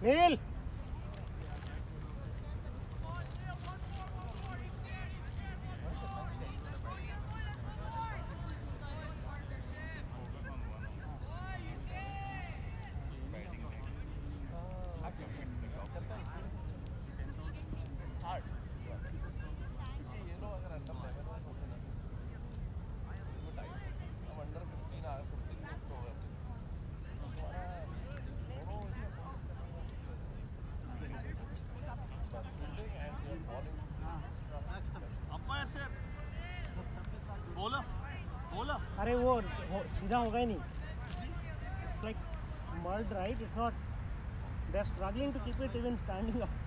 Neil. अरे वो सीधा होगा ही नहीं. It's like mud, right? It's not. They're struggling to keep it even standing up.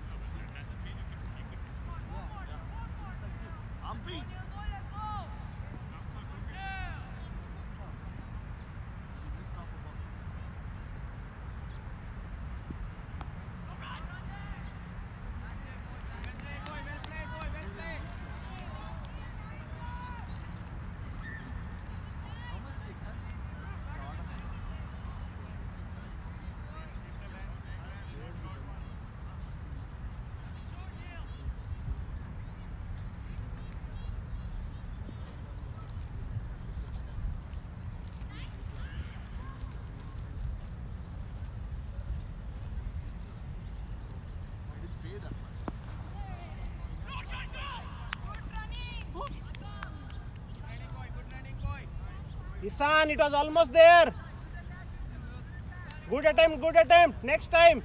Isan, it was almost there. Good attempt, good attempt. Next time.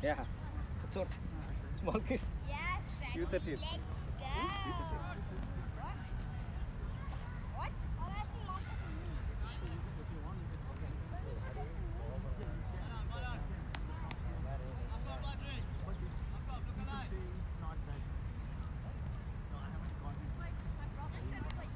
Yeah. That's what. Small kid. Yes, U13. let's go. What? Oh, that's the mom for me. My brother said it's like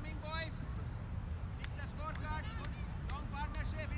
Coming, boys. Pick the scorecard. Good, strong partnership.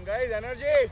on, guys, energy.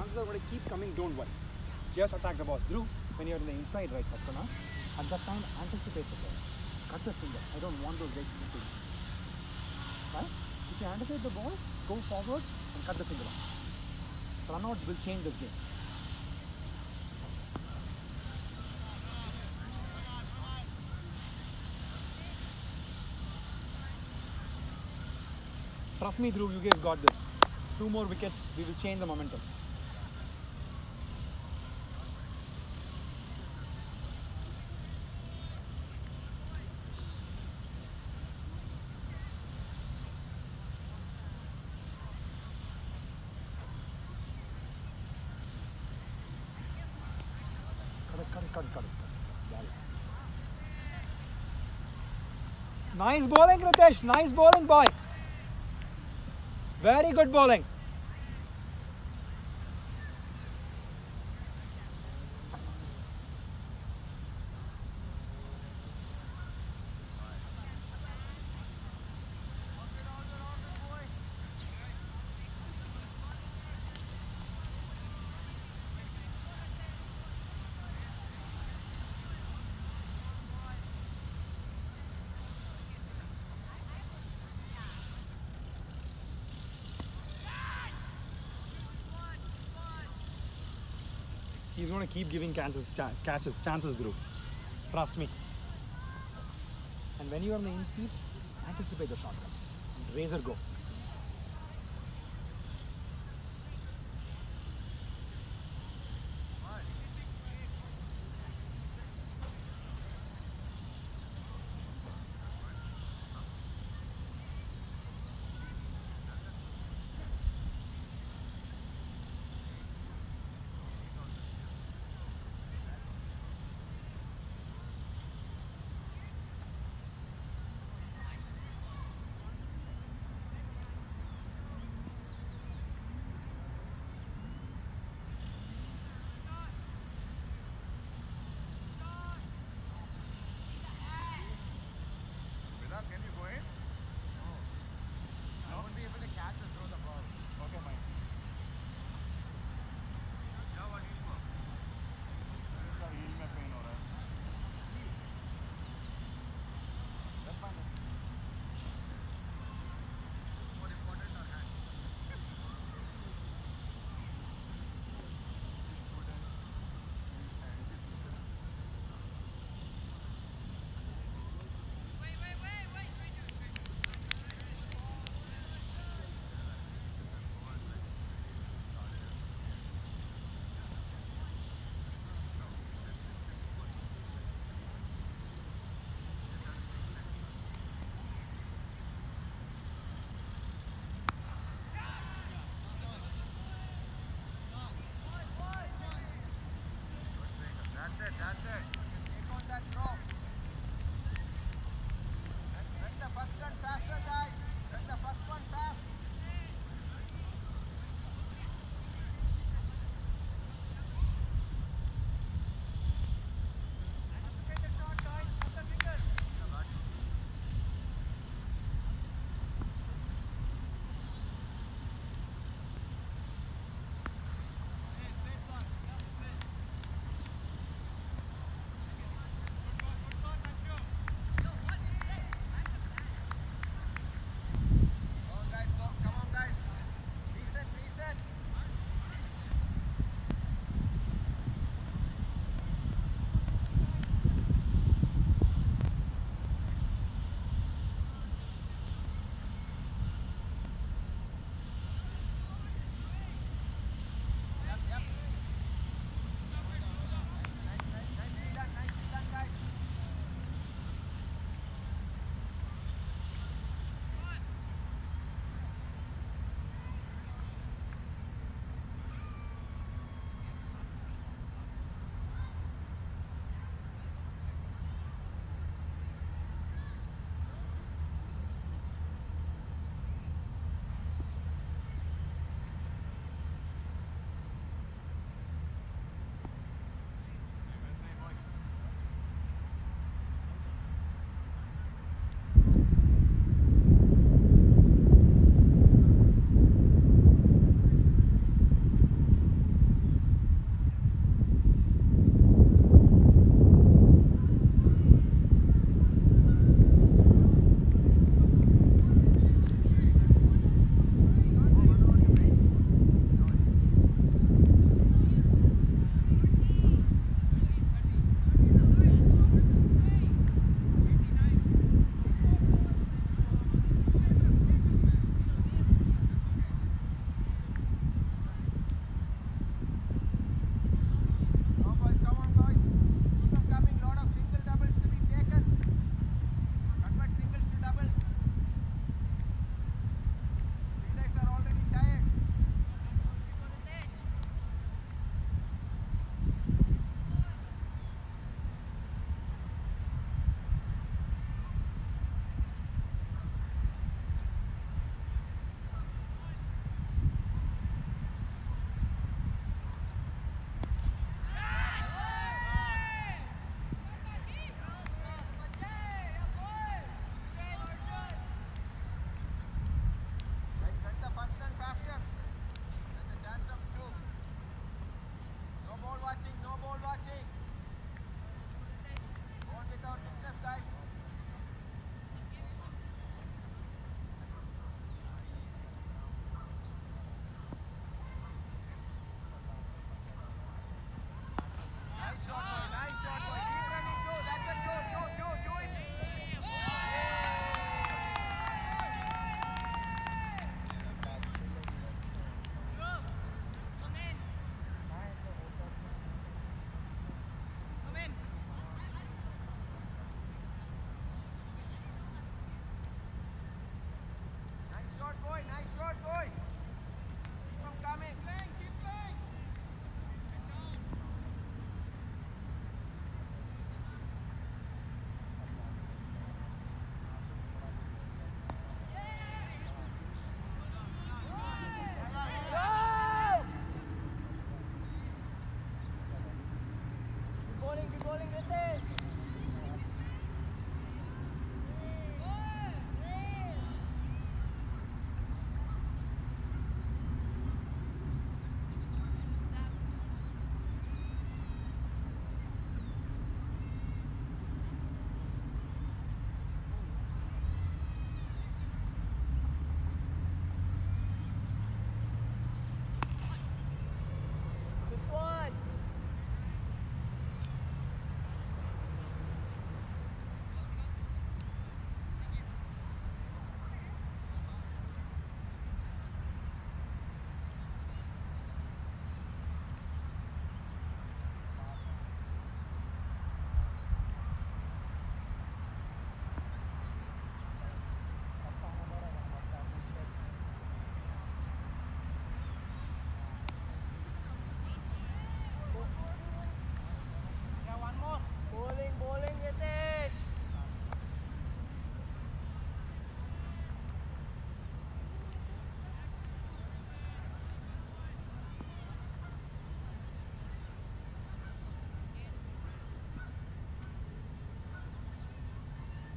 chances are going to keep coming. Don't worry. Just attack the ball. Dhruv, when you're in the inside right, Lakshmana, at that time anticipate the ball. Cut the single. I don't want those guys to do. Right? If you anticipate the ball, go forward and cut the single off. Runouts will change this game. Trust me, Dhruv, you guys got this. 2 more wickets, we will change the momentum. Cut. Nice bowling, Ritesh. Nice bowling, boy. Very good bowling. He's going to keep giving chances, Dhruv. Trust me. And when you are on the infield, anticipate the shot. Razor go. That's it. Take on that drop. Let the first one faster, guys. Let the first one fast. Take the shot, guys. Put the finger.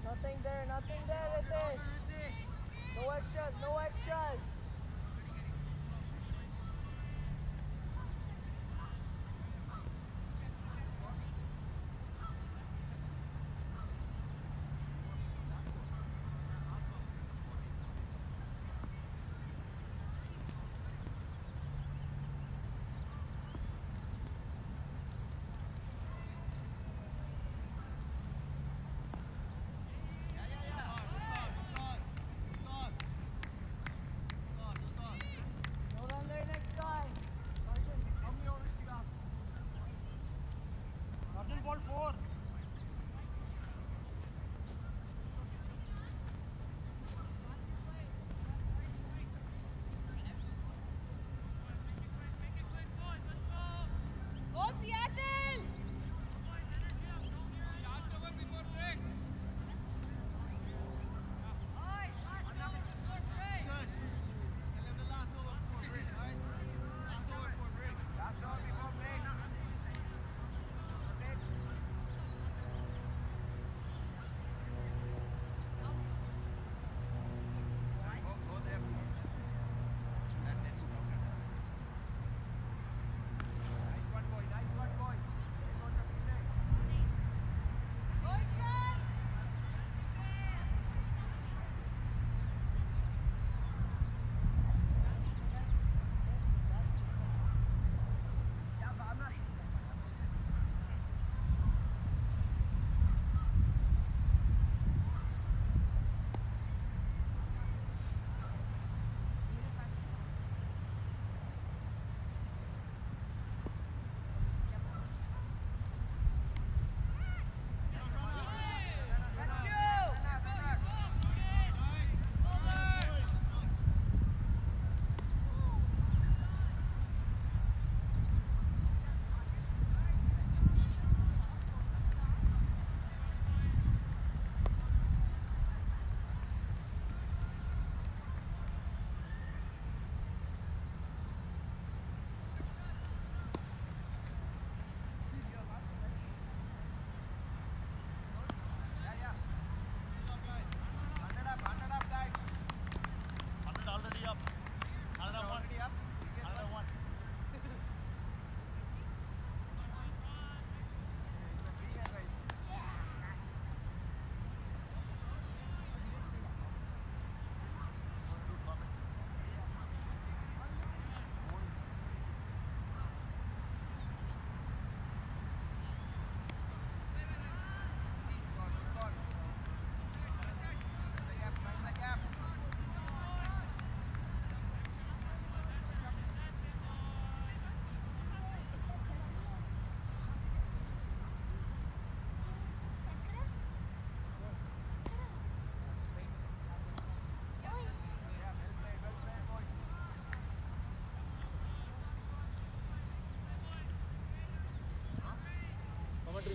Nothing there, Ritesh. No extras, no extras. Hold on there, next guy. Arjun ball 4. Go Seattle!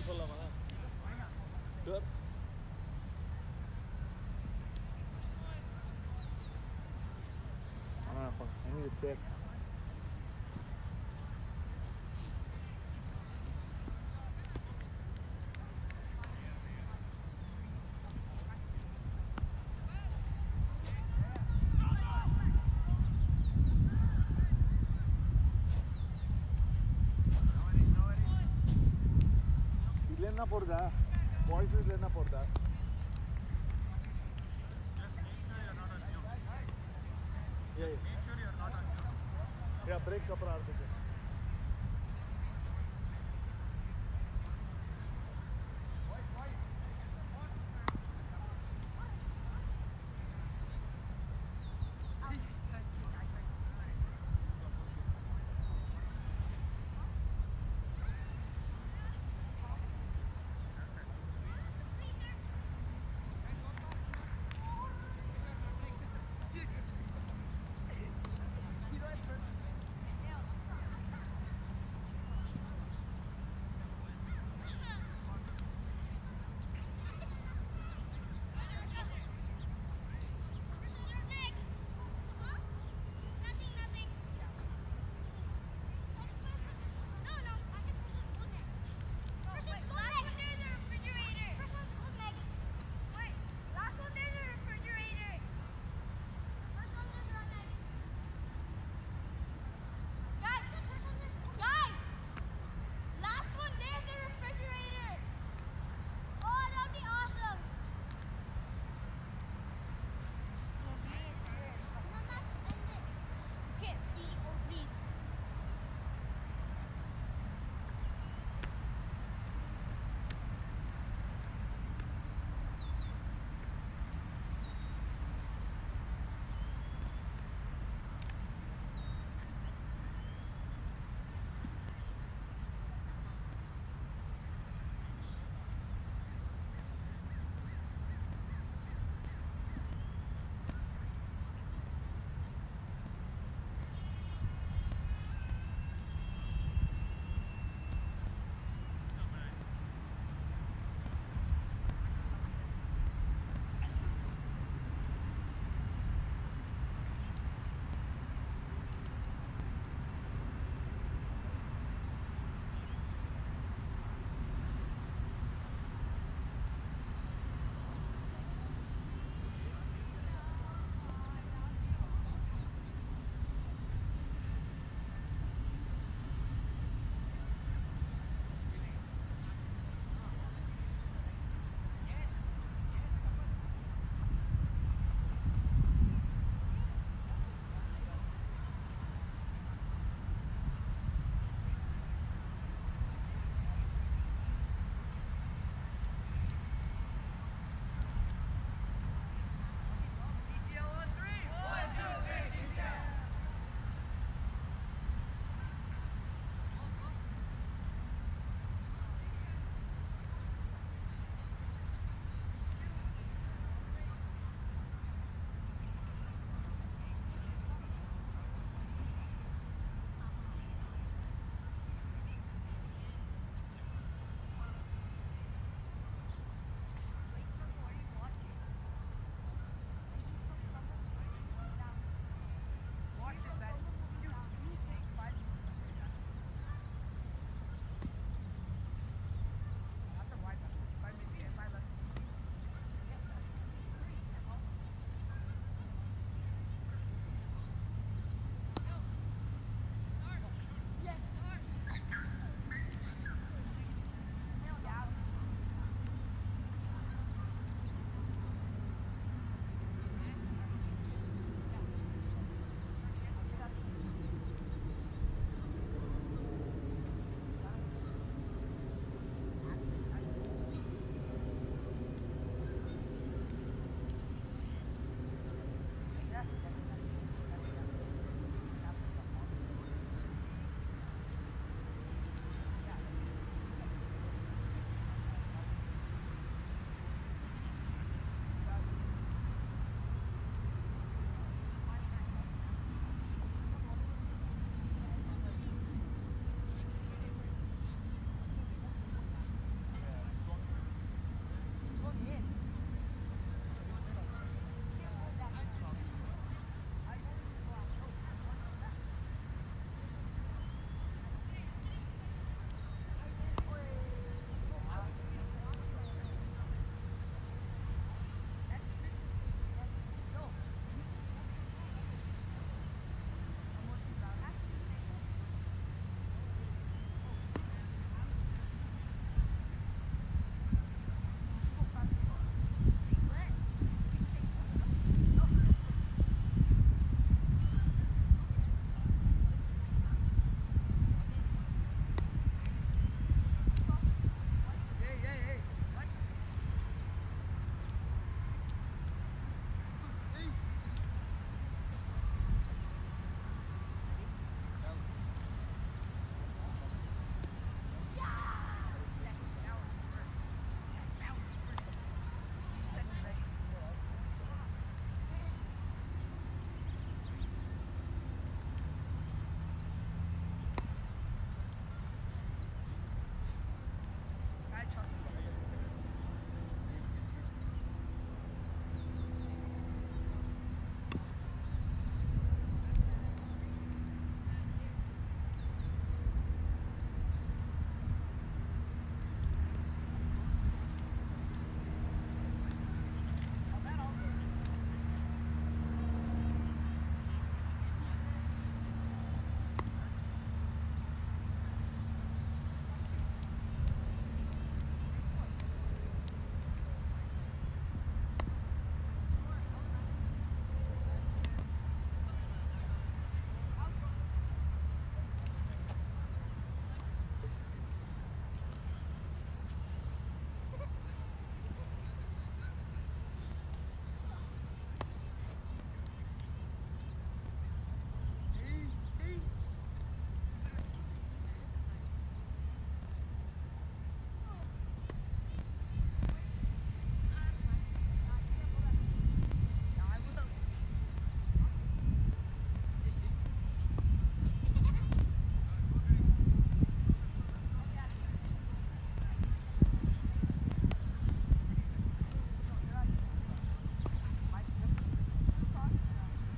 சொல்லலாமா? Sure. I need to check. Ilena porda, boys Ilena porda. Just make sure you're not on Zoom. Yeah, Just make sure you're not on Zoom. yeah, break kapra aadite.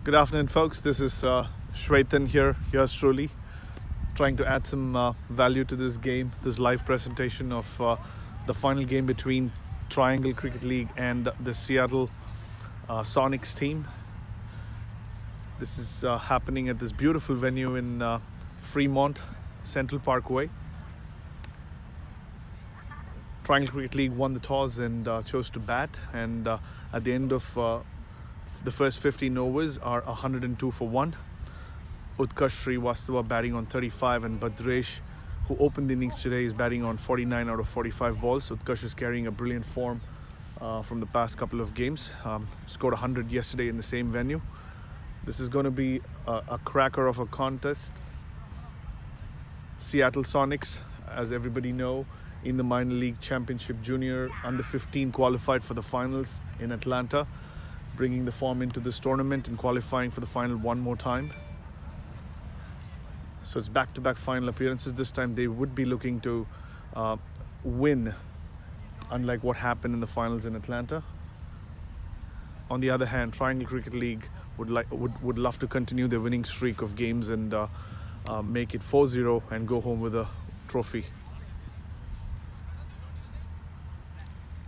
Good afternoon, folks. This is Shwetan here, yours truly, trying to add some value to this game, this live presentation of the final game between Triangle Cricket League and the Seattle Sonics team. This is happening at this beautiful venue in Fremont, Central Parkway. Triangle Cricket League won the toss and chose to bat, and at the end of the first 15 overs are 102 for 1. Utkarsh batting on 35, and Badresh, who opened the innings today, is batting on 49 out of 45 balls. Utkarsh is carrying a brilliant form from the past couple of games. Scored 100 yesterday in the same venue. This is going to be a cracker of a contest. Seattle Sonics, as everybody know, in the minor league championship junior under 15 qualified for the finals in Atlanta, bringing the form into this tournament and qualifying for the final one more time. So it's back-to-back final appearances. This time they would be looking to win, unlike what happened in the finals in Atlanta. On the other hand, Triangle Cricket League would love to continue their winning streak of games and make it 4-0 and go home with a trophy.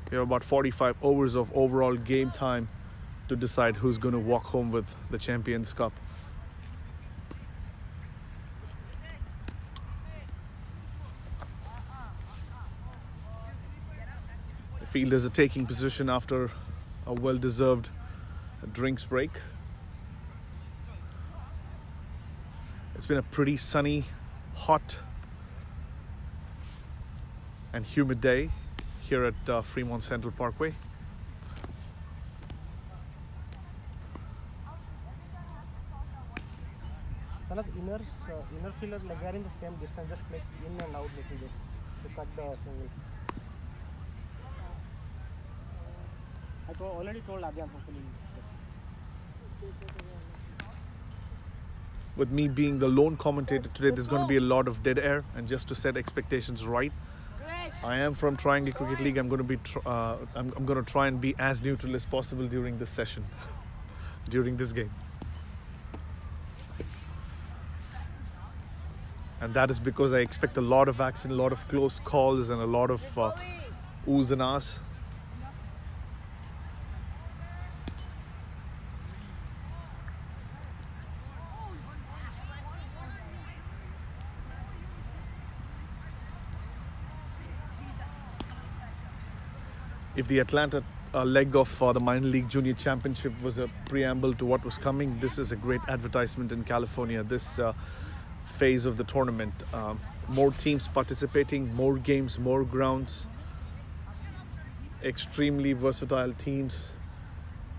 We have about 45 overs of overall game time to decide who's going to walk home with the Champions Cup. The fielders are taking position after a well-deserved drinks break. It's been a pretty sunny, hot and humid day here at Fremont Central Parkway. One of inner fielders, like they are in the same distance, just like in and out little bit to cut the singles. I already told Adyan hopefully. With me being the lone commentator today, there's going to be a lot of dead air, and just to set expectations right, I am from Triangle Cricket League. I'm going to be I'm going to try and be as neutral as possible during this session, during this game. And that is because I expect a lot of action, a lot of close calls, and a lot of oohs and ahs. If the Atlanta leg of the minor league junior championship was a preamble to what was coming, this is a great advertisement in California. This phase of the tournament, more teams participating, more games, more grounds, extremely versatile teams,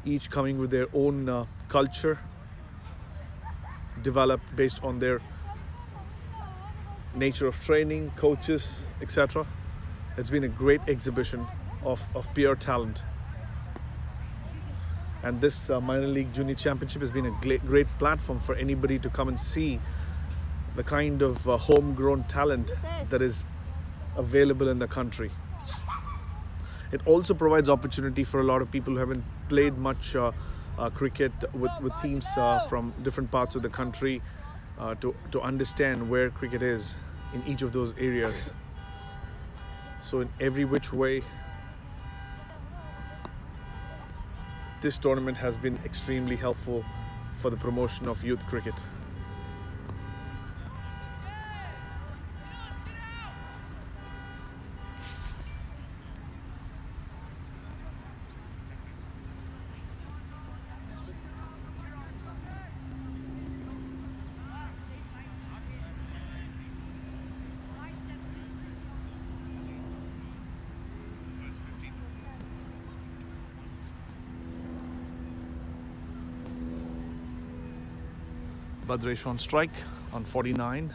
each coming with their own culture, developed based on their nature of training, coaches, etc. It's been a great exhibition of pure talent. And this minor league junior championship has been a great platform for anybody to come and see the kind of homegrown talent that is available in the country. It also provides opportunity for a lot of people who haven't played much cricket with teams from different parts of the country to understand where cricket is in each of those areas. So in every which way, this tournament has been extremely helpful for the promotion of youth cricket. Badresh on strike on 49.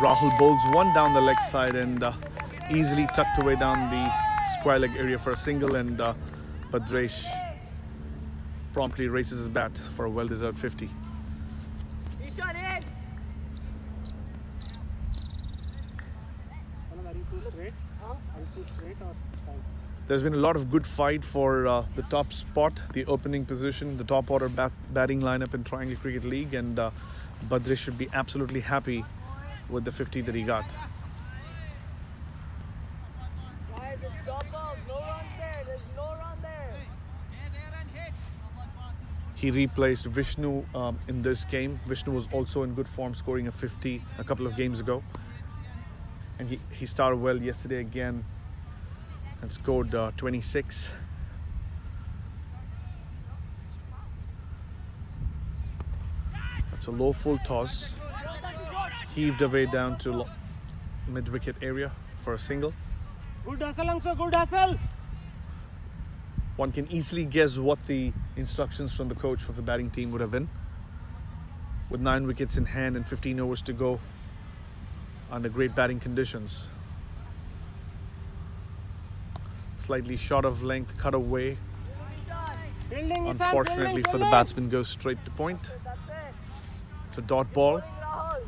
Rahul bowls one down the leg side and easily tucked away down the square leg area for a single, and Badresh promptly raises his bat for a well-deserved 50. He shot in. Are you too straight? Are you too straight or fine? There's been a lot of good fight for the top spot, the opening position, the top order batting lineup in Triangle Cricket League, and Badre should be absolutely happy with the 50 that he got. Guys, it's dot balls. No runs there. There's no run there. He replaced Vishnu in this game. Vishnu was also in good form, scoring a 50 a couple of games ago. And he started well yesterday again and scored 26. That's a low full toss. Heaved away down to mid-wicket area for a single. Good hustle, Angso, good hustle. One can easily guess what the instructions from the coach of the batting team would have been. With 9 wickets in hand and 15 overs to go under great batting conditions. Slightly short of length, cut away. Fielding, Ishan, Unfortunately fielding, for the fielding. batsman, goes straight to point. That's it. It's a dot ball. Rahul.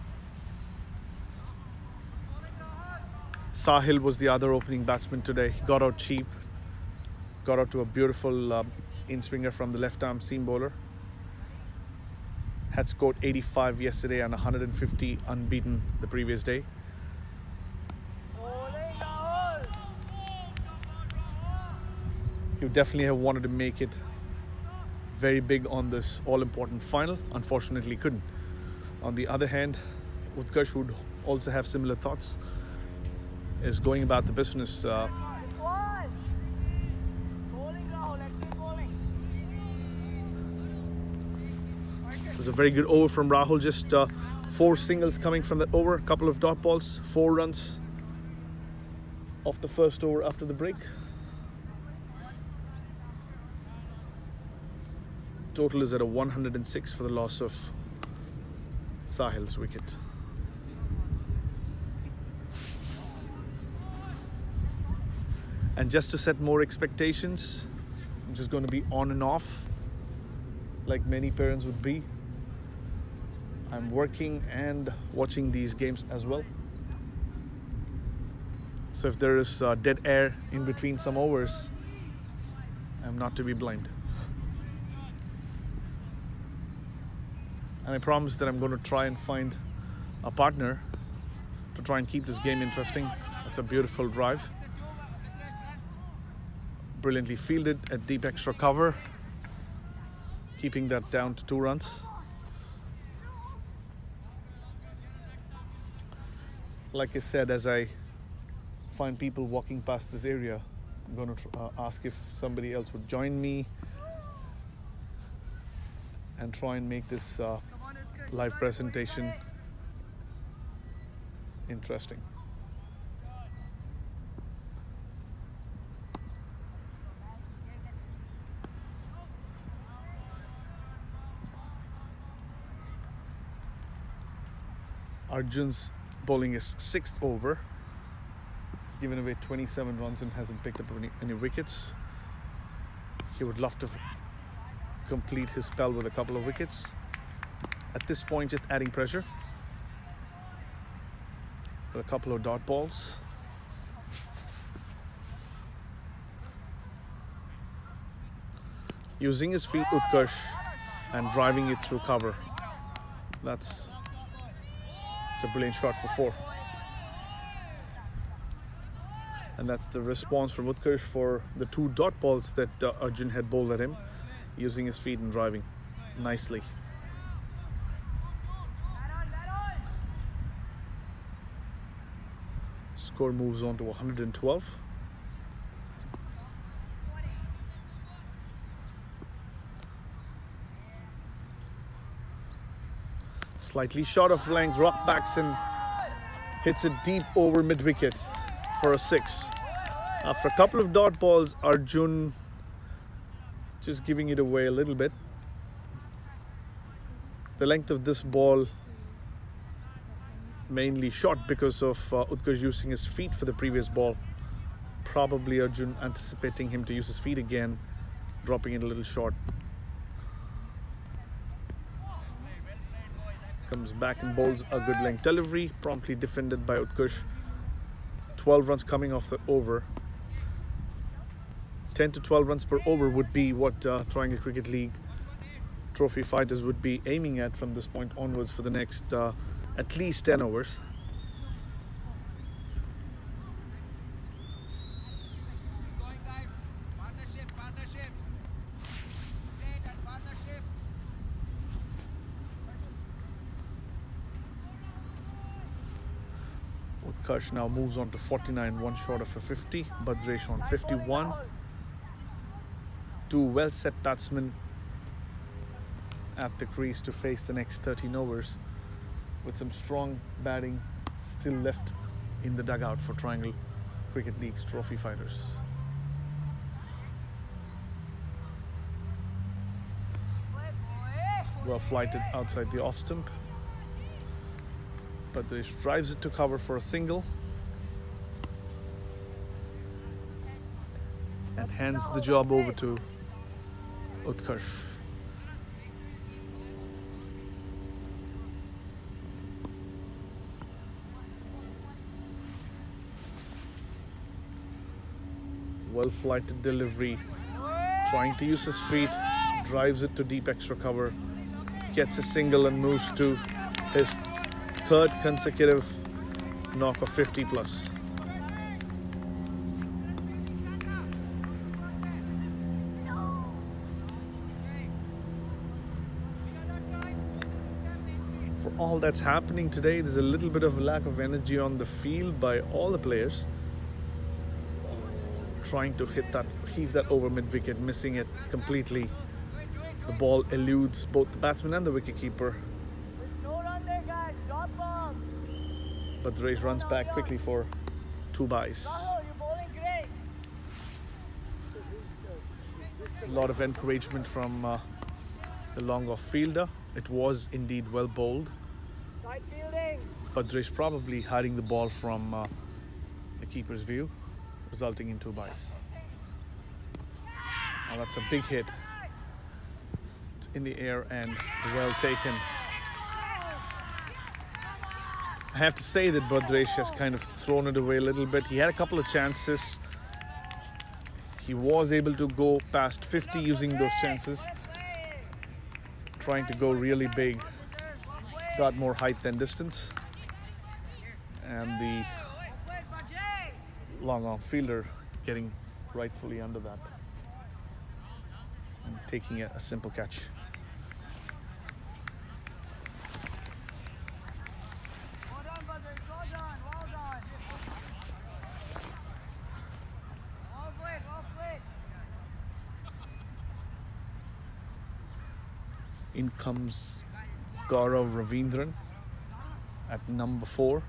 Sahil was the other opening batsman today. He got out cheap. Got out to a beautiful in-swinger from the left-arm seam bowler. Had scored 85 yesterday and 150 unbeaten the previous day. Bowling, Rahul. He would definitely have wanted to make it very big on this all-important final. Unfortunately, couldn't. On the other hand, Utkarsh would also have similar thoughts. Is going about the business. This one. Bowling, Rahul. Excellent bowling. It was a very good over from Rahul. Just 4 singles coming from that over. A couple of dot balls. 4 runs off the first over after the break. Total is at a 106 for the loss of Sahil's wicket. And just to set more expectations, which is going to be on and off, like many parents would be, I'm working and watching these games as well. So if there is dead air in between some overs, I'm not to be blind. And I promise that I'm going to try and find a partner to try and keep this game interesting. It's a beautiful drive. Brilliantly fielded at deep extra cover, keeping that down to 2 runs. Like I said, as I find people walking past this area, I'm going to ask if somebody else would join me and try and make this live presentation interesting. Arjun's bowling is 6th over. He's given away 27 runs and hasn't picked up any wickets. He would love to complete his spell with a couple of wickets. At this point, just adding pressure with a couple of dot balls. Using his feet, Utkarsh, and driving it through cover. It's a brilliant shot for 4. And that's the response from Utkarsh for the 2 dot balls that Arjun had bowled at him, using his feet and driving nicely. Score moves on to 112. Slightly short of length, rock backs and hits it deep over mid-wicket for a 6. After a couple of dot balls, Arjun just giving it away a little bit. The length of this ball mainly short because of Utkarsh using his feet for the previous ball. Probably Arjun anticipating him to use his feet again, dropping it a little short. Comes back and bowls a good length delivery, promptly defended by Utkarsh. 12 runs coming off the over. 10 to 12 runs per over would be what Triangle Cricket League trophy fighters would be aiming at from this point onwards for the next at least 10 overs. Going guys. Partnership. Great and partnership. Utkarsh now moves on to 49, one short of a 50. Badresh on 51. Two well set batsmen at the crease to face the next 13 overs, with some strong batting still left in the dugout for Triangle Cricket League's trophy fighters. Well flighted outside the off stump. Badresh drives it to cover for a single and hands the job over to Utkarsh. Well flighted delivery, trying to use his feet, drives it to deep extra cover, gets a single and moves to his third consecutive knock of 50 plus. For all that's happening today, there's a little bit of a lack of energy on the field by all the players. Trying to heave that over mid-wicket, missing it completely. The ball eludes both the batsman and the wicketkeeper. No run there, guys. Drop ball. Badresh runs back quickly for 2 byes. Rahul, you're bowling great. A lot of encouragement from the long-off fielder. It was indeed well bowled. Tight fielding. Badresh probably hiding the ball from the keeper's view, resulting in 2 byes. Now that's a big hit. It's in the air and well taken. I have to say that Badresh has kind of thrown it away a little bit. He had a couple of chances. He was able to go past 50 using those chances. Trying to go really big. Got more height than distance. And the long arm fielder getting rightfully under that and taking a simple catch. Well done, Badresh. Well done. Well played. In comes Gaurav Ravindran at number 4.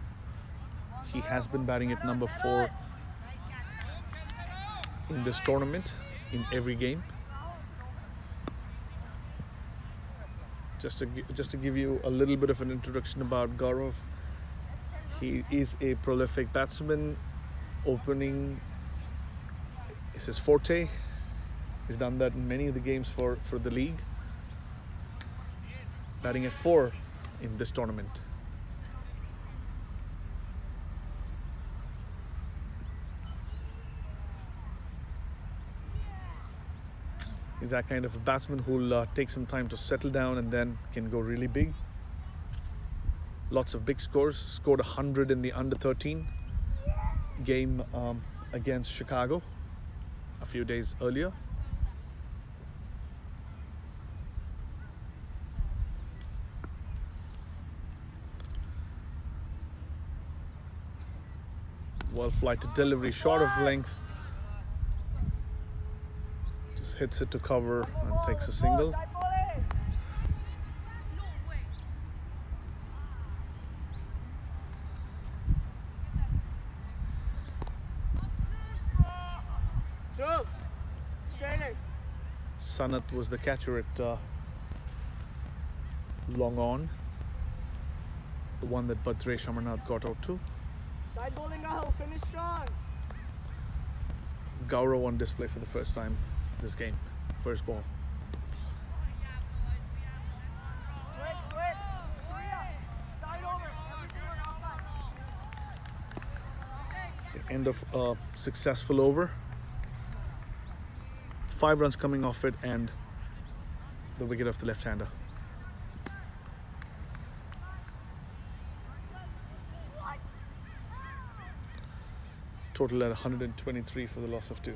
He has been batting at number 4 in this tournament in every game. Just to give you a little bit of an introduction about Gaurav, he is a prolific batsman. Opening is his forte. He's done that in many of the games for the league. Batting at 4 in this tournament. He's that kind of a batsman who'll take some time to settle down and then can go really big. Lots of big scores. Scored 100 in the under 13 game against Chicago a few days earlier. Well flighted delivery, short of length. Just hits it to cover and takes a single. Tight bowling. Through. Straighter. Sanat was the catcher at long on. The one that Badresh Amarnath got out to. Tight bowling, Rahul. Finish strong. Gaurav on display for the first time this game. First ball. Switch. Tight over. It's the end of a successful over. 5 runs coming off it and the wicket of the left-hander. Total at 123 for the loss of 2.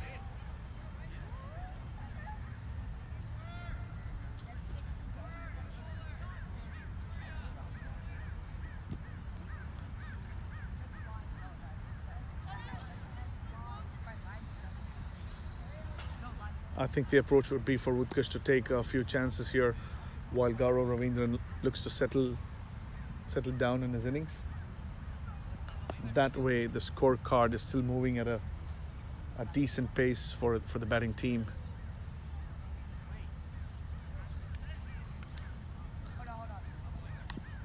I think the approach would be for Utkarsh to take a few chances here while Gaurav Ravindran looks to settle down in his innings. That way the scorecard is still moving at a decent pace for the batting team.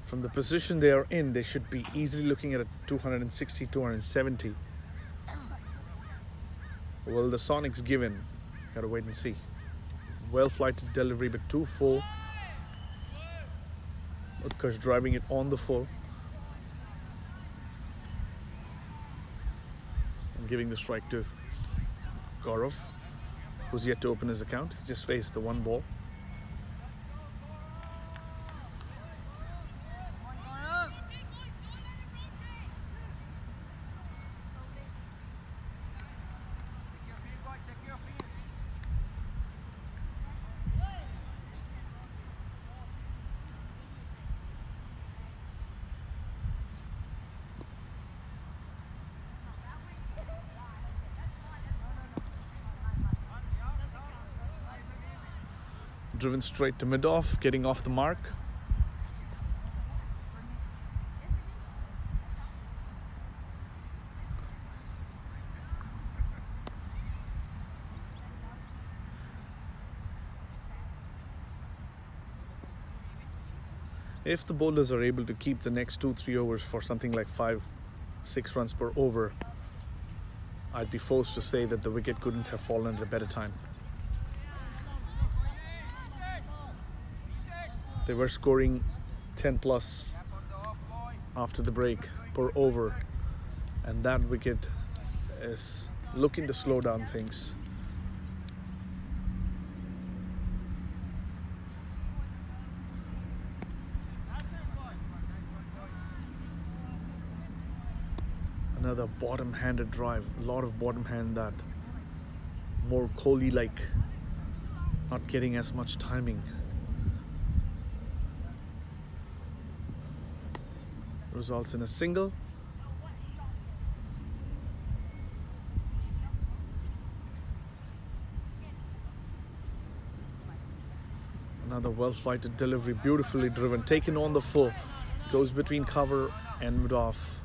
From the position they are in, they should be easily looking at a 260, 270. Will the Sonics give in? Gotta wait and see. Well flighted delivery, but 2-4. Utkarsh driving it on the full and giving the strike to Gaurav, who's yet to open his account. He's just faced the 1 ball. Driven straight to mid-off, getting off the mark. If the bowlers are able to keep the next 2-3 overs for something like 5-6 runs per over, I'd be forced to say that the wicket couldn't have fallen at a better time. They were scoring 10 plus after the break per over, and that wicket is looking to slow down things. Another bottom-handed drive, a lot of bottom hand, that more Kohli-like, not getting as much timing. Results in a single. Another well-flighted delivery, beautifully driven, taken on the full, goes between cover and mid-off.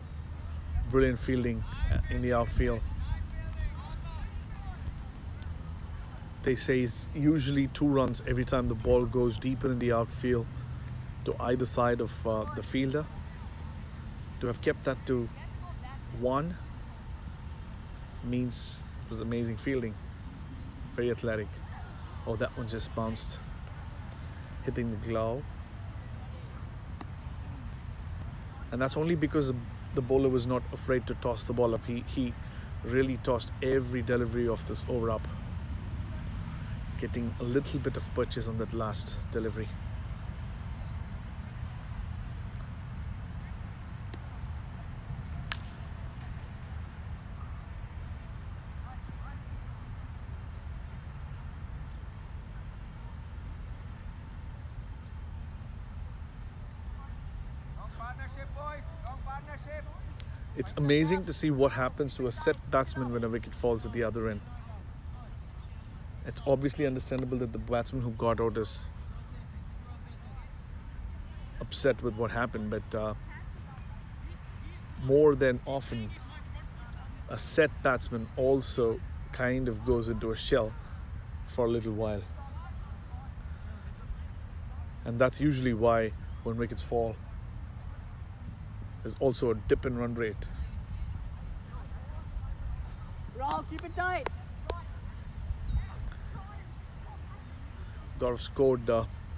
Brilliant fielding in the outfield. They say it's usually 2 runs every time the ball goes deeper in the outfield to either side of the fielder. To have kept that to 1 means it was amazing fielding. Very athletic. Oh, that one just bounced, hitting the glove. And that's only because the bowler was not afraid to toss the ball up. He really tossed every delivery of this over up, getting a little bit of purchase on that last delivery. It's amazing to see what happens to a set batsman when a wicket falls at the other end. It's obviously understandable that the batsman who got out is upset with what happened, but more than often, a set batsman also kind of goes into a shell for a little while. And that's usually why when wickets fall, there's also a dip in run rate. Roll, keep it tight. Gaurav scored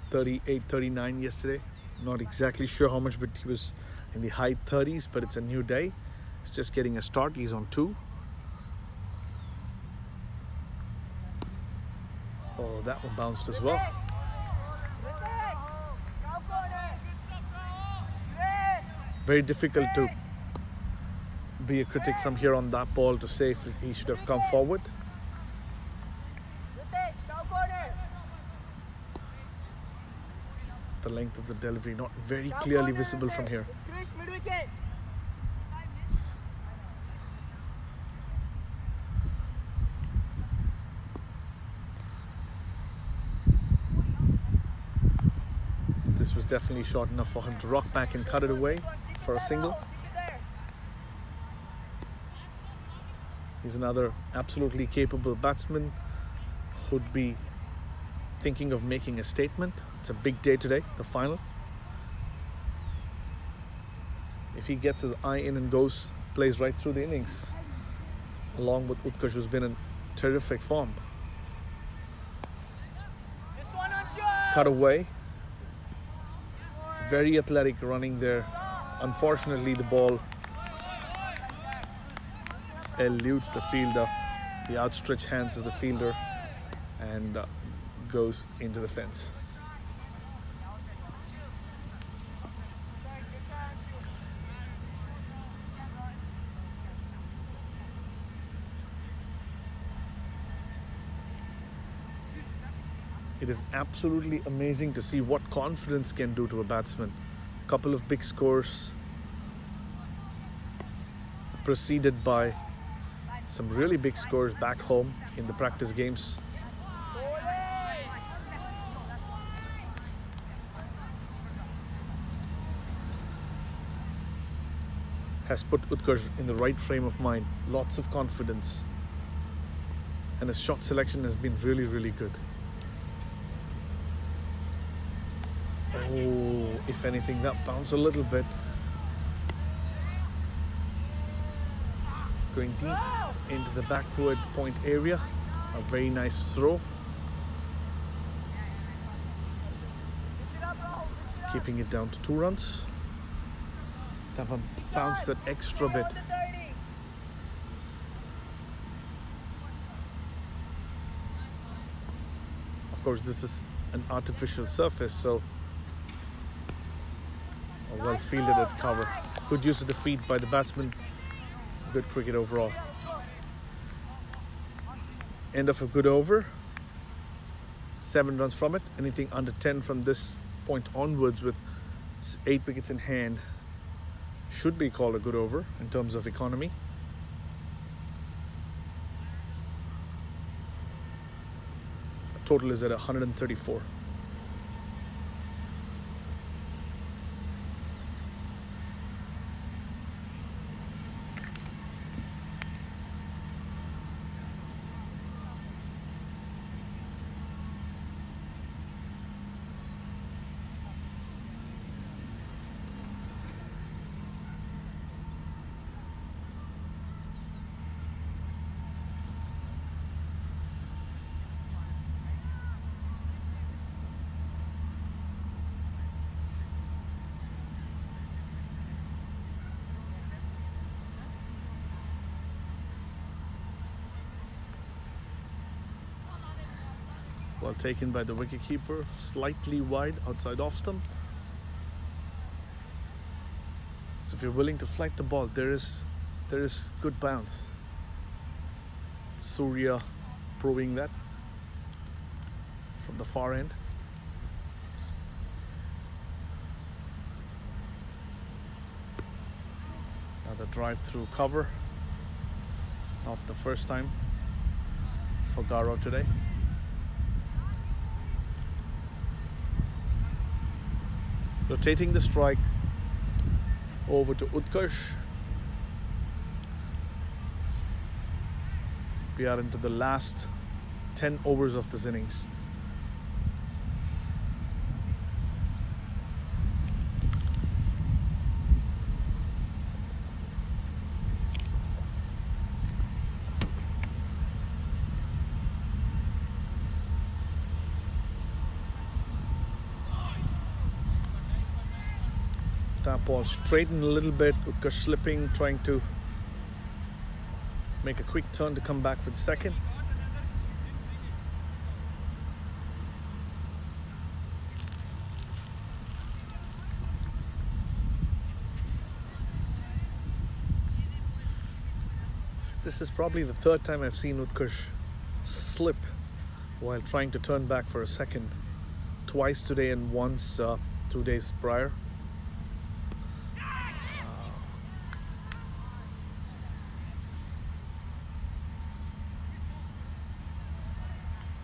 38, 39 yesterday. Not exactly sure how much, but he was in the high 30s, but it's a new day. It's just getting a start. He's on 2. Oh, that one bounced as well. Ritesh! Cow corner! Chris! Very difficult to be a critic from here on that ball to say if he should have come forward. Ritesh, cow corner! The length of the delivery not very Cow clearly corner, visible from Ritesh. here. Chris, mid wicket! This was definitely short enough for him to rock back and cut it away for a single. Keep it there. He's another absolutely capable batsman who'd be thinking of making a statement. It's a big day today, the final. If he gets his eye in and goes, plays right through the innings, along with Utkarsh, who's been in terrific form. This one on shot! Cut away. Very athletic running there. Unfortunately, the ball eludes the fielder, the outstretched hands of the fielder, and goes into the fence. It is absolutely amazing to see what confidence can do to a batsman. A couple of big scores preceded by some really big scores back home in the practice games. Has put Utkarsh in the right frame of mind. Lots of confidence. And his shot selection has been really, really good. Oh, if anything, that bounced a little bit. Going deep into the backward point area. A very nice throw. Keeping it down to 2 runs. That one bounced that extra bit. Of course, this is an artificial surface, so a well fielded at cover. Good use of the feet by the batsman. Good cricket overall. End of a good over. 7 runs from it. Anything under 10 from this point onwards with 8 wickets in hand should be called a good over in terms of economy. The total is at 134. Well taken by the wicketkeeper, slightly wide outside off stump. So if you're willing to flight the ball, there is good bounce. Surya proving that from the far end. Another drive through cover. Not the first time for Garo today. Rotating the strike over to Utkarsh. We are into the last 10 overs of this innings. That ball straightened a little bit. Utkarsh slipping, trying to make a quick turn to come back for the second. This is probably the third time I've seen Utkarsh slip while trying to turn back for a second. Twice today and once 2 days prior.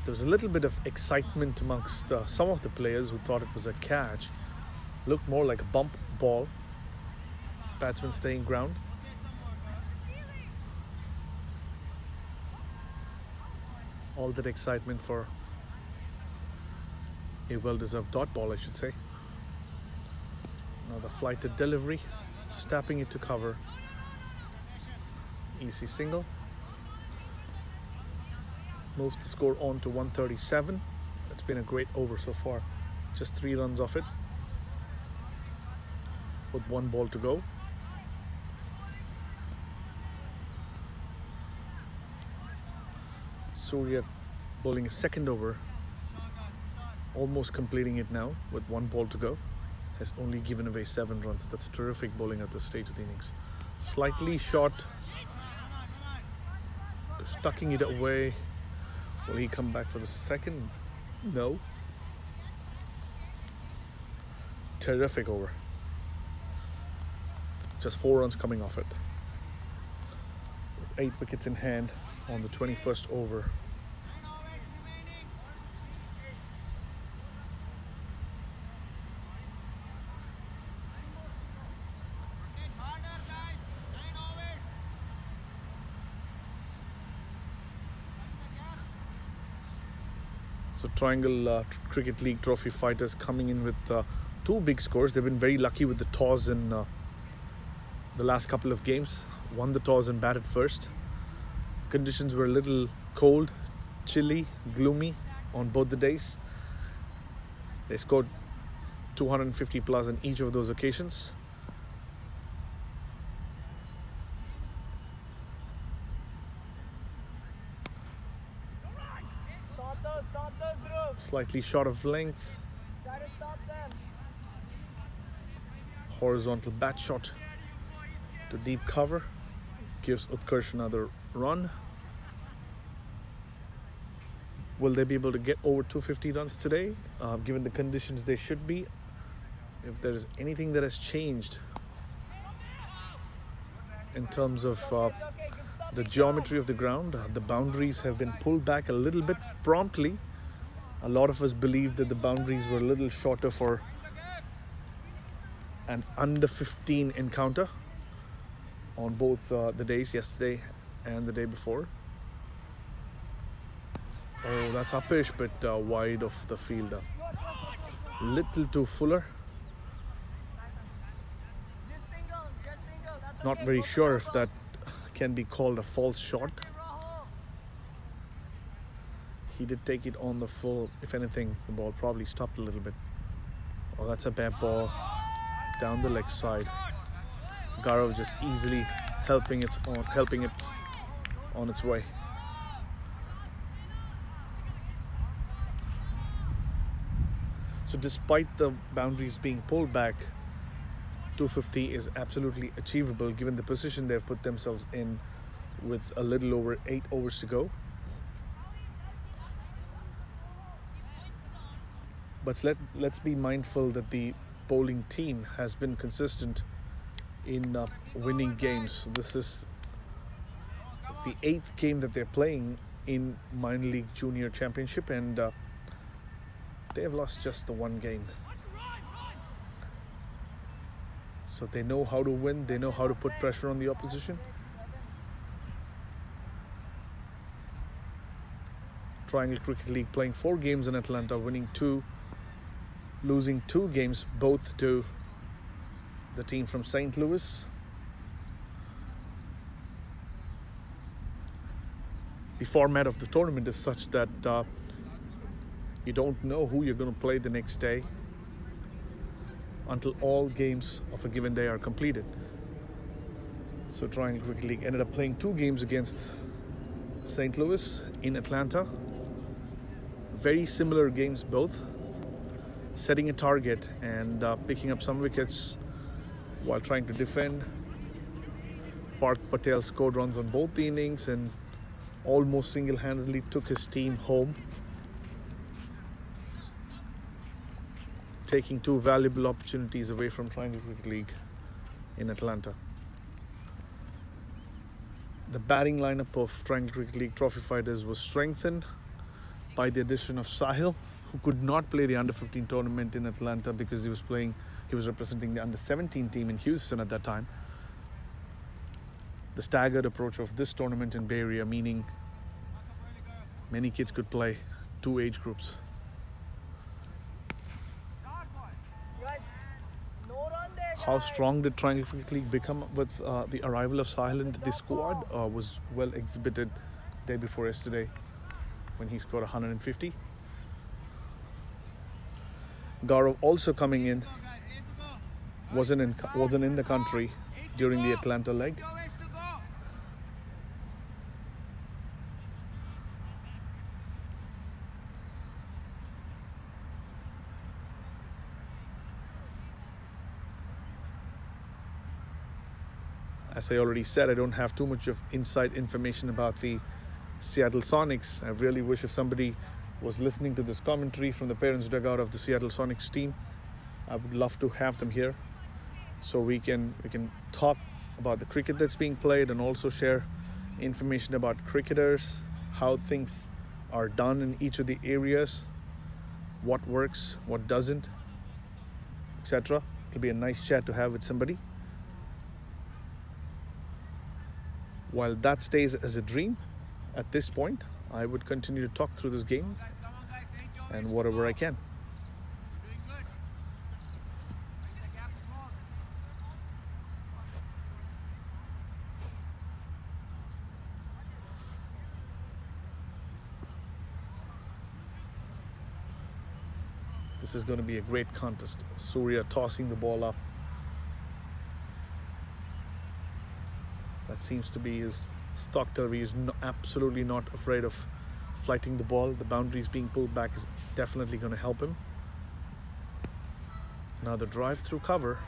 There was a little bit of excitement amongst some of the players who thought it was a catch. Looked more like a bump ball. Batsman staying ground. All that excitement for a well-deserved dot ball, I should say. Another flighted delivery, just tapping it to cover. Easy single. Moves the score on to 137. It's been a great over so far. Just 3 runs off it, with 1 ball to go. Surya bowling a second over, almost completing it now with 1 ball to go. Has only given away 7 runs. That's terrific bowling at this stage of the innings. Slightly short, just tucking it away. Will he come back for the second? No. Terrific over. Just 4 runs coming off it. With 8 wickets in hand on the 21st over. So Triangle Cricket League Trophy fighters coming in with 2 big scores. They've been very lucky with the toss in the last couple of games. Won the toss and batted first. Conditions were a little cold, chilly, gloomy on both the days. They scored 250 plus in each of those occasions. Stop those groups. Slightly short of length. Try to stop them. Horizontal bat shot to deep cover. Gives Utkarsh another run. Will they be able to get over 250 runs today? Given the conditions, they should be. If there is anything that has changed in terms of the geometry of the ground, the boundaries have been pulled back a little bit promptly. A lot of us believed that the boundaries were a little shorter for an under 15 encounter on both the days, yesterday and the day before. Oh, that's uppish, but wide of the fielder. Little too fuller. Not very sure if that can be called a false shot. He did take it on the full. If anything, the ball probably stopped a little bit. Oh, that's a bad ball down the leg side. Gaurav just easily helping it on its way. So despite the boundaries being pulled back, 250 is absolutely achievable given the position they've put themselves in with a little over 8 overs to go. But let's be mindful that the bowling team has been consistent in winning games. This is the 8th game that they're playing in Minor League Junior Championship, and they have lost just the 1 game. So they know how to win, they know how to put pressure on the opposition. Triangle Cricket League playing 4 games in Atlanta, winning 2, losing 2 games, both to the team from St. Louis. The format of the tournament is such that you don't know who you're going to play the next day until all games of a given day are completed. So Triangle Cricket League ended up playing 2 games against St. Louis in Atlanta. Very similar games both. Setting a target and picking up some wickets while trying to defend. Park Patel scored runs on both the innings and almost single-handedly took his team home, taking two valuable opportunities away from Triangle Cricket League in Atlanta. The batting lineup of Triangle Cricket League trophy fighters was strengthened by the addition of Sahil, who could not play the under-15 tournament in Atlanta because he was representing the under-17 team in Houston at that time. The staggered approach of this tournament in Bay Area, meaning many kids could play two age groups. Guys, no run there, How guys. strong did Triangle Cricket League become with the arrival of Sahil into the squad was well exhibited day before yesterday when he scored 150. Gaurav also coming in, wasn't in the country during the Atlanta leg. As I already said, I don't have too much of inside information about the Seattle Sonics. I really wish if somebody was listening to this commentary from the parents' dugout of the Seattle Sonics team, I would love to have them here so we can talk about the cricket that's being played and also share information about cricketers, how things are done in each of the areas, what works, what doesn't, etc. It'll be a nice chat to have with somebody. While that stays as a dream, at this point, I would continue to talk through this game and whatever I can. This is going to be a great contest. Surya tossing the ball up. That seems to be his stock delivery. He's absolutely not afraid of flighting the ball. The boundaries being pulled back is definitely going to help him. Now the drive through cover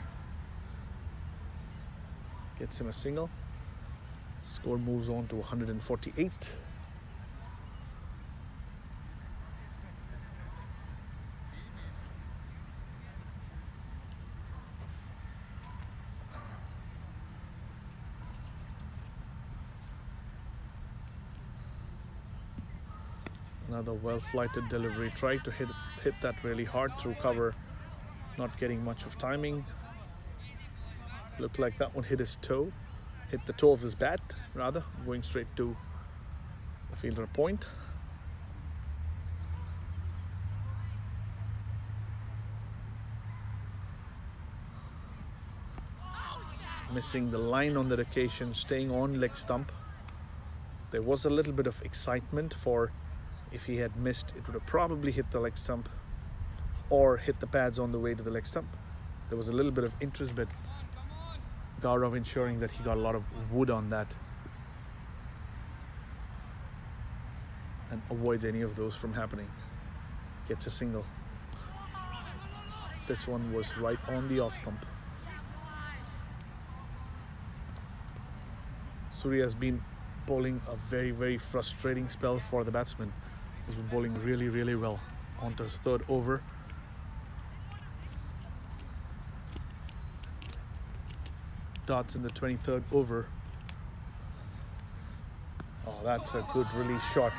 gets him a single. Score moves on to 148. Another well-flighted delivery. Tried to hit that really hard through cover, not getting much of timing. Looked like that one hit his toe, hit the toe of his bat rather, going straight to the fielder point. Missing the line on that occasion, staying on leg stump. There was a little bit of excitement for if he had missed, it would have probably hit the leg stump or hit the pads on the way to the leg stump. There was a little bit of interest, but Gaurav ensuring that he got a lot of wood on that and avoids any of those from happening. Gets a single. This one was right on the off stump. Surya has been bowling a very, very frustrating spell for the batsman. He's been bowling really, really well. On to his third over. Dots in the 23rd over. Oh, that's a good release shot.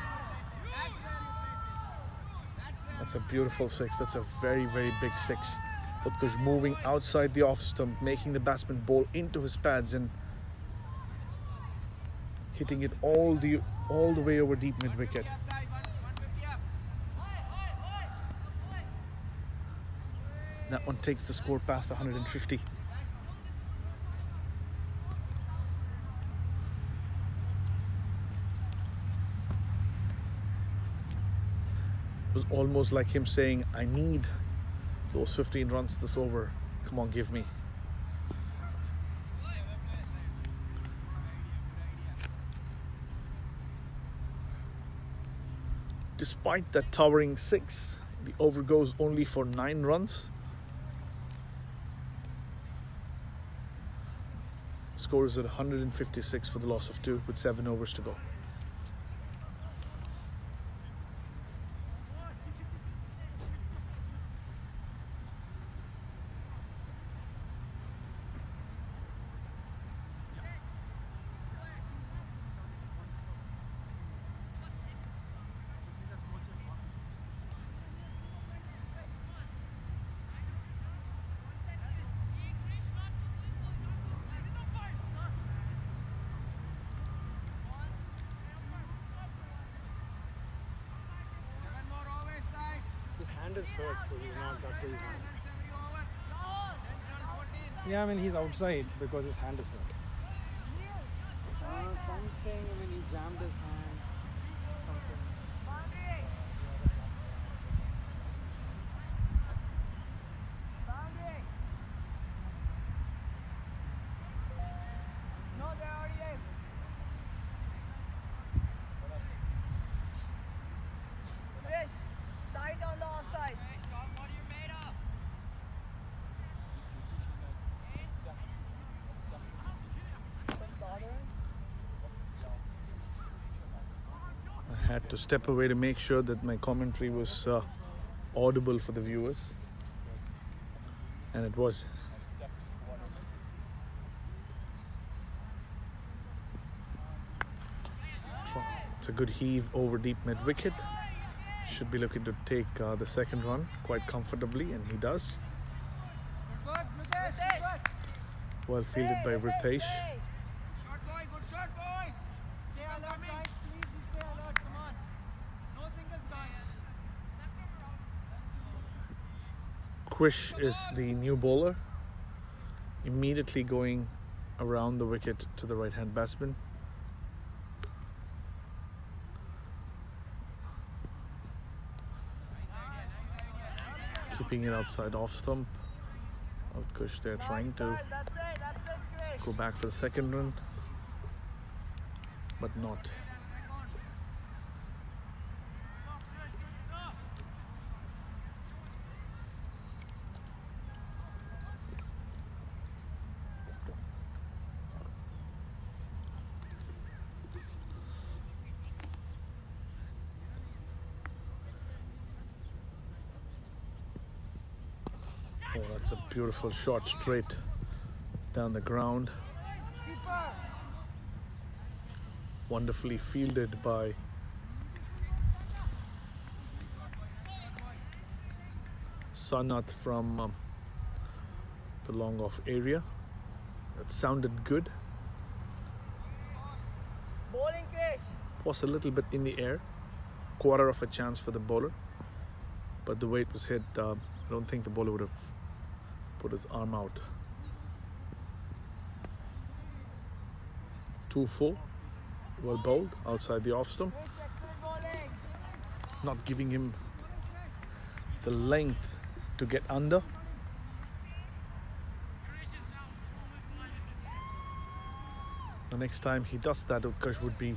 That's a beautiful six. That's a very, very big six. Utkarsh moving outside the off stump, making the batsman bowl into his pads and hitting it all the way over deep mid wicket. That one takes the score past 150. It was almost like him saying, I need those 15 runs this over. Come on, give me. Despite that towering six, the over goes only for 9 runs. Score is at 156 for the loss of 2 with 7 overs to go. His hand is hurt, so he's not. That's why he's not. Yeah, I mean he's outside because his hand is hurt. Something. I mean he jammed his hand. Something. No, there already is. Fish, tight on the offside. What are you made of? I had to step away to make sure that my commentary was audible for the viewers, and it was. It's a good heave over deep mid wicket. Should be looking to take the second run quite comfortably, and he does. Well fielded by Ritesh. Shot boy, good shot boy. Stay alert, guys. Please stay alert. Come on. No singles, guys. Krish is the new bowler, immediately going around the wicket to the right hand batsman. Keeping it outside off stump. Utkarsh there trying to That's it, go back for the second run, but not. Oh, that's a beautiful shot straight down the ground. Wonderfully fielded by Sanath from the long off area. That sounded good. Bowling, Krish. Was a little bit in the air. Quarter of a chance for the bowler. But the way it was hit, I don't think the bowler would have put his arm out. 2-4. Well bowled outside the off stump. Krish, excellent bowling. Not giving him the length to get under. The next time he does that, Utkarsh would be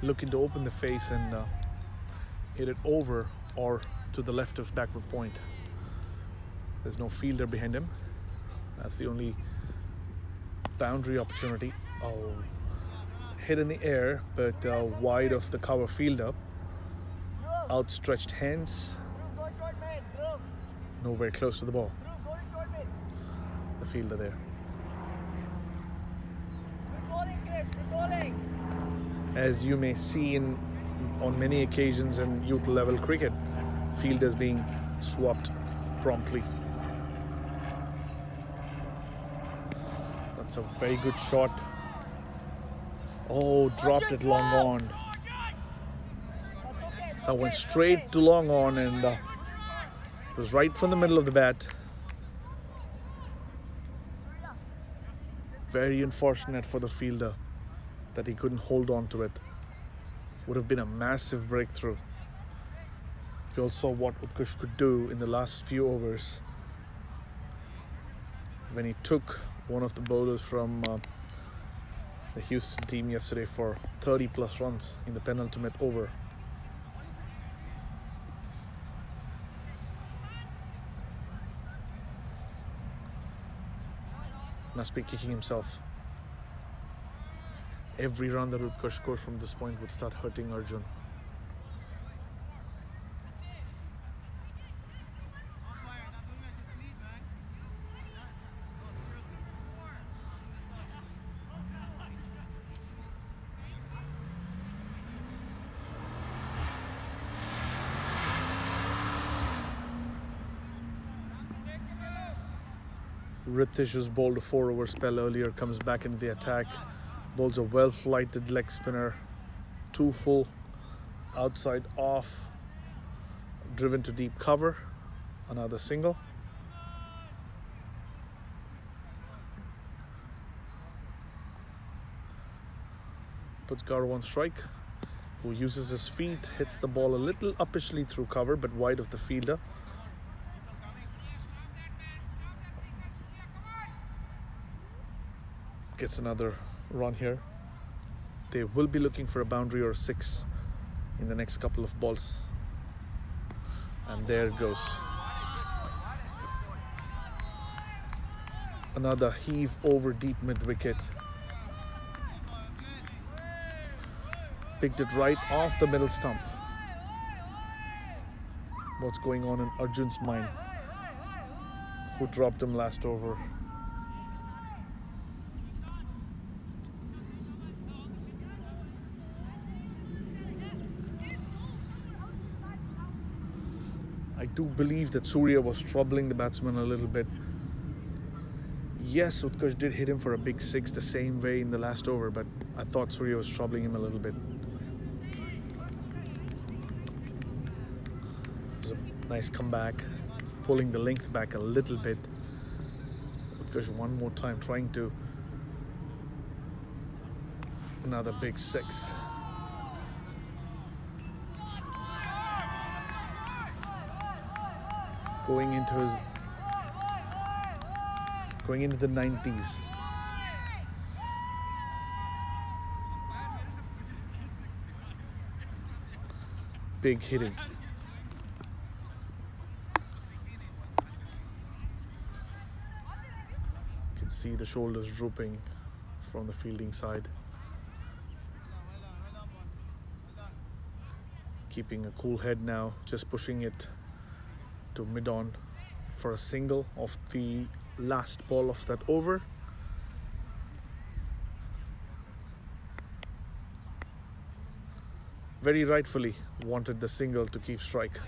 looking to open the face and hit it over or to the left of backward point. There's no fielder behind him. That's the only boundary opportunity. Oh, hit in the air, but wide of the cover fielder. Outstretched hands, Dhruv, go short mid. Dhruv, nowhere close to the ball. Dhruv, go to short mid. The fielder there. Good bowling, Krish. Good bowling. As you may see on many occasions in youth level cricket, fielders being swapped promptly. That's a very good shot. Oh, dropped it long on. That went straight to long on, and it was right from the middle of the bat. Very unfortunate for the fielder that he couldn't hold on to it. Would have been a massive breakthrough. We all saw what Utkarsh could do in the last few overs when he took one of the bowlers from the Houston team yesterday for 30 plus runs in the penultimate over. Must be kicking himself. Every run that Utkarsh scores from this point would start hurting Arjun. Ritesh, who's bowled a 4-over spell earlier, comes back into the attack. Bowls a well-flighted leg spinner. 2 full, outside off, driven to deep cover. Another single. Puts Gaurav on strike, who uses his feet, hits the ball a little uppishly through cover, but wide of the fielder. Gets another run here. They will be looking for a boundary or 6 in the next couple of balls. And there it goes. Another heave over deep mid wicket. Picked it right off the middle stump. What's going on in Arjun's mind? Who dropped him last over? I do believe that Surya was troubling the batsman a little bit. Yes, Utkarsh did hit him for a big 6 the same way in the last over, but I thought Surya was troubling him a little bit. It was a nice comeback, pulling the length back a little bit. Utkarsh one more time trying to. Another big 6. Going into the 90s. Big hitting. You can see the shoulders drooping from the fielding side. Keeping a cool head now, just pushing it to mid-on for a single of the last ball of that over. Very rightfully wanted the single to keep strike,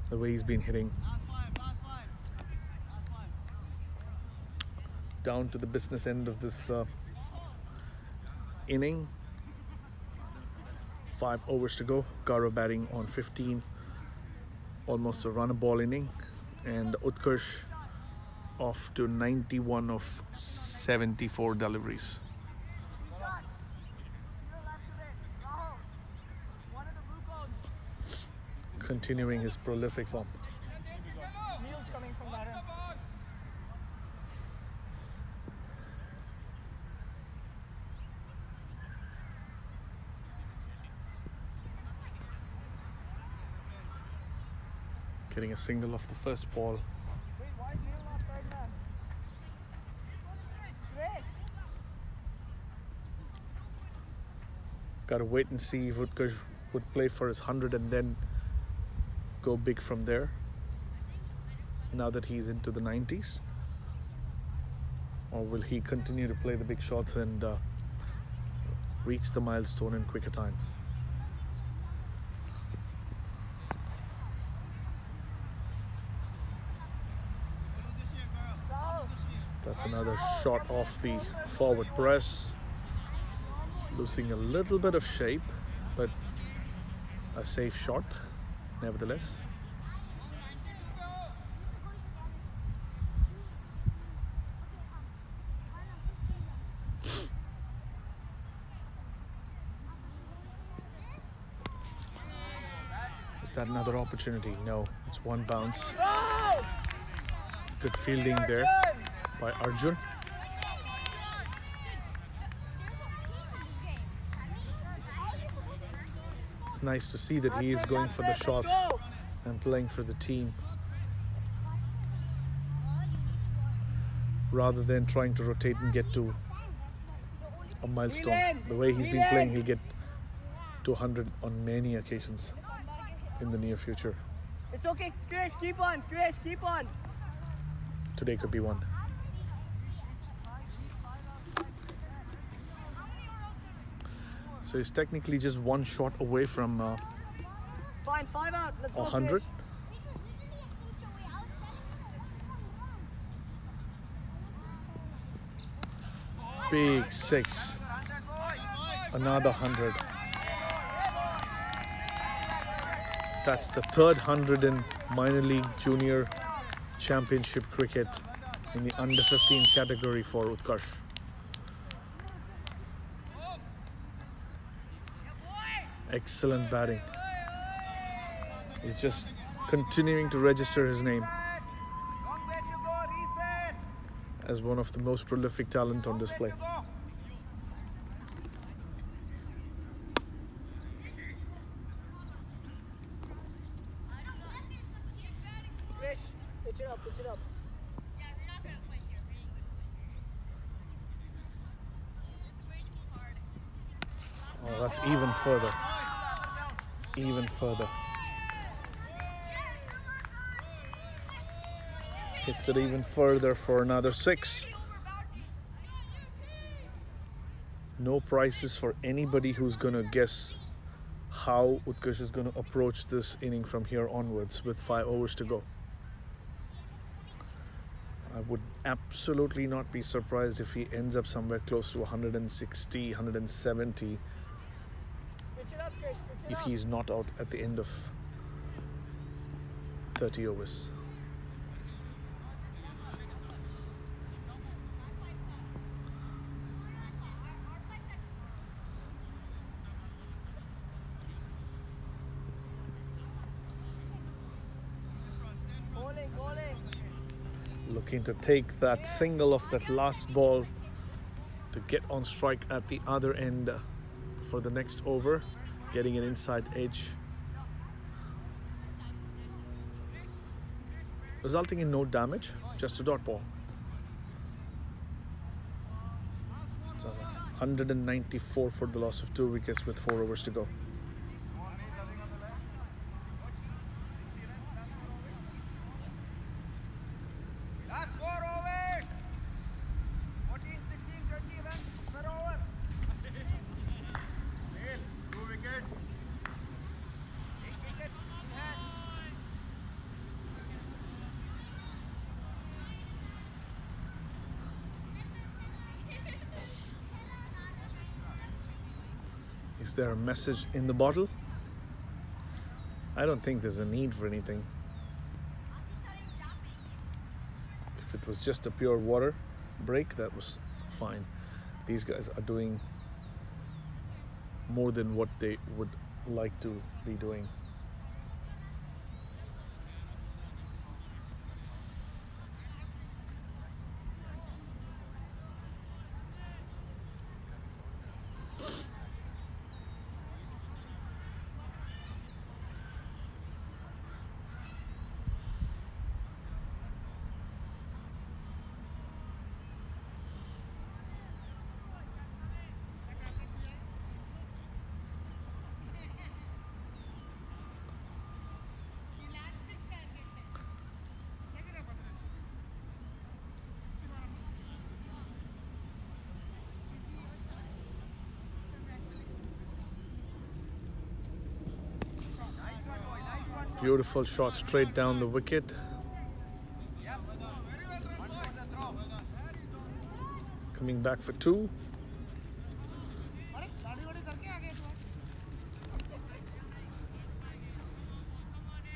the way he's been hitting. Down to the business end of this inning. 5 overs to go. Gaurav batting on 15. Almost a run a ball inning, and Utkarsh off to 91 of 74 deliveries. Continuing his prolific form. Neil's coming from that end. Getting a single off the first ball. Wait, why is Neil not third man? Great. Gotta wait and see if Utkarsh would play for his 100 and then go big from there, now that he's into the 90s. Or will he continue to play the big shots and reach the milestone in quicker time? That's another shot off the forward press. Losing a little bit of shape, but a safe shot nevertheless. Is that another opportunity? No, it's one bounce. Good fielding there by Arjun. It's nice to see that he is going for the shots and playing for the team rather than trying to rotate and get to a milestone. The way he's been playing, he'll get to 100 on many occasions in the near future. It's okay, Chris, keep on, Chris, keep on. Today could be one. So he's technically just one shot away from Fine, 5 out. Let's go. 100. Chris. Big 6. Another 100. That's the third 100 in minor league junior championship cricket in the under 15 category for Utkarsh. Excellent batting. He's just continuing to register his name Long way to go, reset. as one of the most prolific talent on display. Chris, pitch it up, pitch it up. Oh, that's even further. It's even further. Hits it even further for another 6. No prizes for anybody who's going to guess how Utkarsh is going to approach this inning from here onwards with 5 overs to go. I would absolutely not be surprised if he ends up somewhere close to 160, 170 Pitch it up, Chris, pitch it if up. he's not out at the end of 30 overs. Bowling, bowling. Looking to take that single of that last ball to get on strike at the other end for the next over, getting an inside edge, resulting in no damage, just a dot ball. It's 194 for the loss of 2 wickets with 4 overs to go. Last 4 overs. 14, 16, 20 runs per over. Neil, 2 wickets. 8 wickets in hand. Is there a message in the bottle? I don't think there's a need for anything. If it was just a pure water break, that was fine. These guys are doing more than what they would like to be doing. Beautiful shot straight down the wicket. Coming back for 2.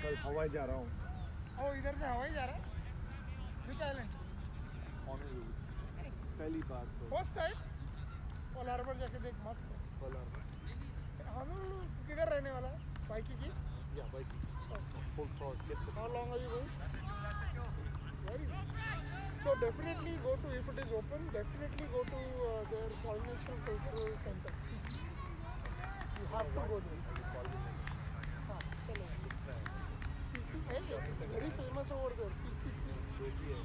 कल हवाई जा रहा हूँ। ओ इधर से हवाई जा रहा है विच आइलैंड पहली बात तो फर्स्ट टाइम पोल हार्बर जाके देख मस्त हम लोग किधर रहने वाला है बाइकी की या भाई full cross gets it. How long are you going? Very good. So definitely go to, if it is open, definitely go to their Polynesian Cultural Center. You have to go there. हाँ, चलो. Hey, it's very famous over there. PCC.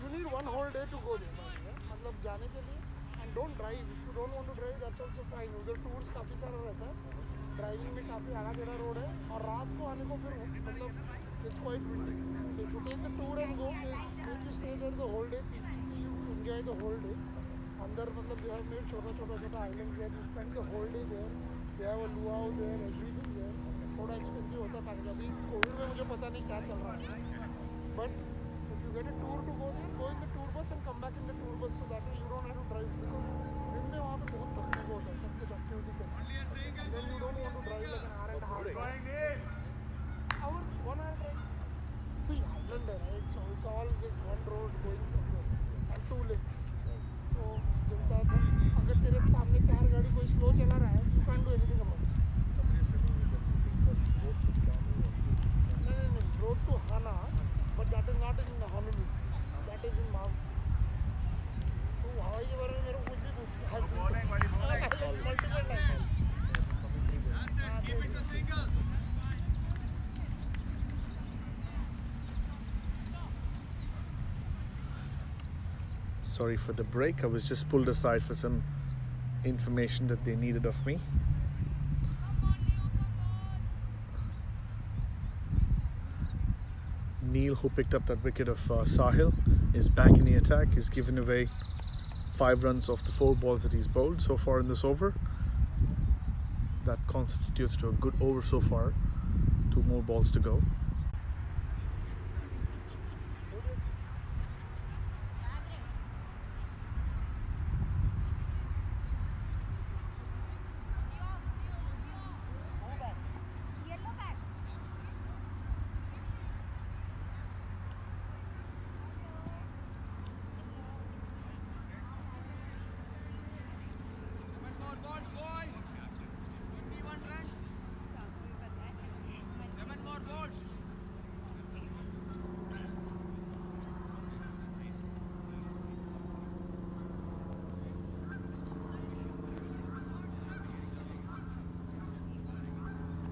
You need 1 whole day to go there. मतलब जाने के लिए and and don't drive. If you don't want to drive, that's also fine. उधर tours काफी सारा रहता है. Driving में काफी आड़ा टेढ़ा road है और रात को आने को फिर मतलब it's quite windy. So if you take the tour and go, make you stay there the whole day. PCC, you enjoy the whole day. अंदर मतलब they have made छोटा islands there. You spend the whole day there. They have a luau there, everything there. थोड़ा expensive होता है package. अभी Covid में मुझे पता नहीं क्या चल रहा है. But if you get a tour to go there, go in the tour bus and come back in the tour bus, so that way you don't have to drive because दिन में वहाँ पे बहुत थकने को होता है सब कुछ activity करके. And then you don't want to drive like an hour and a half. Hour, 1 hour drive. See, island है, right? So it's all just one road going somewhere and 2 lanes. So जनता अगर तेरे सामने 4 गाड़ी कोई slow चला रहा है, you can't do anything about it. नहीं, road to Hana, but that is not in Honolulu. That is in Maui. तो हवाई के बारे में मेरे को कुछ भी पूछ. Multiple times. Keep it to singles. Sorry for the break. I was just pulled aside for some information that they needed of me. Neil, who picked up that wicket of Sahil, is back in the attack. He's given away 5 runs off the 4 balls that he's bowled so far in this over. That constitutes to a good over so far. 2 more balls to go.